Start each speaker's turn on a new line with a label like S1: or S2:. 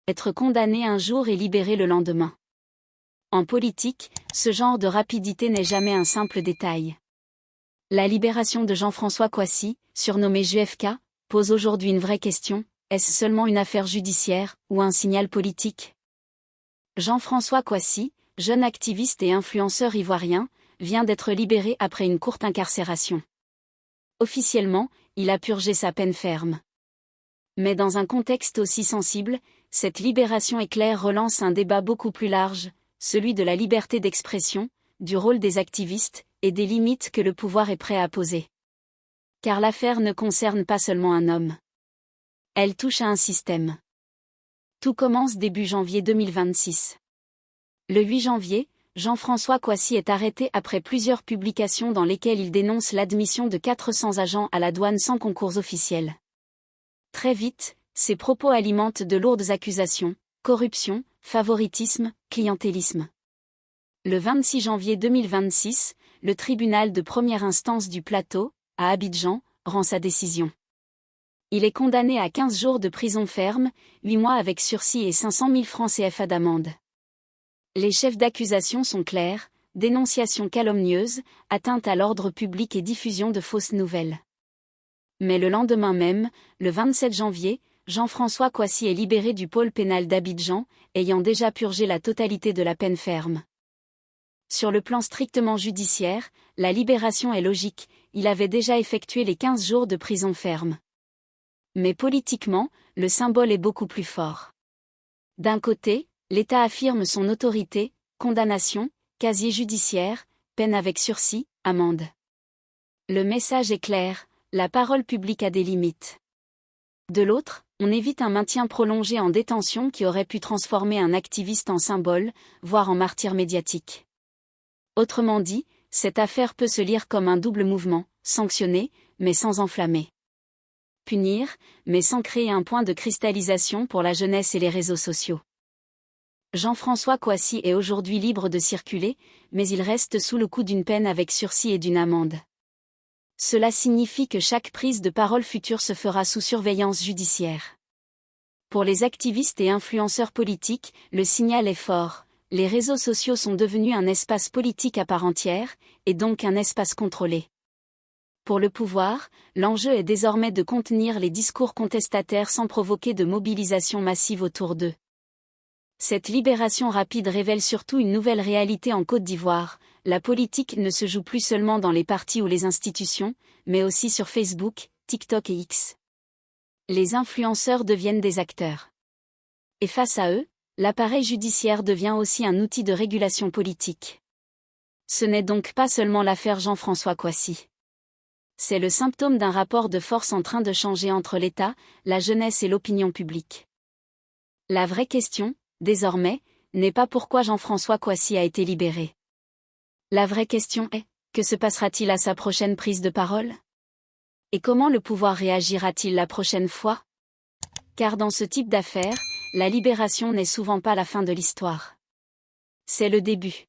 S1: Être condamné un jour et libéré le lendemain. En politique, ce genre de rapidité n'est jamais un simple détail. La libération de Jean-François Kouassi, surnommé JFK, pose aujourd'hui une vraie question: est-ce seulement une affaire judiciaire, ou un signal politique? Jean-François Kouassi, jeune activiste et influenceur ivoirien, vient d'être libéré après une courte incarcération. Officiellement, il a purgé sa peine ferme. Mais dans un contexte aussi sensible, cette libération éclair relance un débat beaucoup plus large, celui de la liberté d'expression, du rôle des activistes, et des limites que le pouvoir est prêt à poser. Car l'affaire ne concerne pas seulement un homme. Elle touche à un système. Tout commence début janvier 2026. Le 8 janvier, Jean-François Kouassi est arrêté après plusieurs publications dans lesquelles il dénonce l'admission de 400 agents à la douane sans concours officiel. Très vite, ces propos alimentent de lourdes accusations: corruption, favoritisme, clientélisme. Le 26 janvier 2026, le tribunal de première instance du Plateau, à Abidjan, rend sa décision. Il est condamné à 15 jours de prison ferme, 8 mois avec sursis et 500 000 francs CFA d'amende. Les chefs d'accusation sont clairs: dénonciation calomnieuse, atteinte à l'ordre public et diffusion de fausses nouvelles. Mais le lendemain même, le 27 janvier, Jean-François Kouassi est libéré du pôle pénal d'Abidjan, ayant déjà purgé la totalité de la peine ferme. Sur le plan strictement judiciaire, la libération est logique: il avait déjà effectué les 15 jours de prison ferme. Mais politiquement, le symbole est beaucoup plus fort. D'un côté, l'État affirme son autorité: condamnation, casier judiciaire, peine avec sursis, amende. Le message est clair: la parole publique a des limites. De l'autre, on évite un maintien prolongé en détention qui aurait pu transformer un activiste en symbole, voire en martyr médiatique. Autrement dit, cette affaire peut se lire comme un double mouvement: sanctionner, mais sans enflammer. Punir, mais sans créer un point de cristallisation pour la jeunesse et les réseaux sociaux. Jean-François Kouassi est aujourd'hui libre de circuler, mais il reste sous le coup d'une peine avec sursis et d'une amende. Cela signifie que chaque prise de parole future se fera sous surveillance judiciaire. Pour les activistes et influenceurs politiques, le signal est fort: les réseaux sociaux sont devenus un espace politique à part entière, et donc un espace contrôlé. Pour le pouvoir, l'enjeu est désormais de contenir les discours contestataires sans provoquer de mobilisation massive autour d'eux. Cette libération rapide révèle surtout une nouvelle réalité en Côte d'Ivoire: la politique ne se joue plus seulement dans les partis ou les institutions, mais aussi sur Facebook, TikTok et X. Les influenceurs deviennent des acteurs. Et face à eux, l'appareil judiciaire devient aussi un outil de régulation politique. Ce n'est donc pas seulement l'affaire Jean-François Kouassi. C'est le symptôme d'un rapport de force en train de changer entre l'État, la jeunesse et l'opinion publique. La vraie question, désormais, n'est pas pourquoi Jean-François Kouassi a été libéré. La vraie question est: que se passera-t-il à sa prochaine prise de parole? Et comment le pouvoir réagira-t-il la prochaine fois? Car dans ce type d'affaires, la libération n'est souvent pas la fin de l'histoire. C'est le début.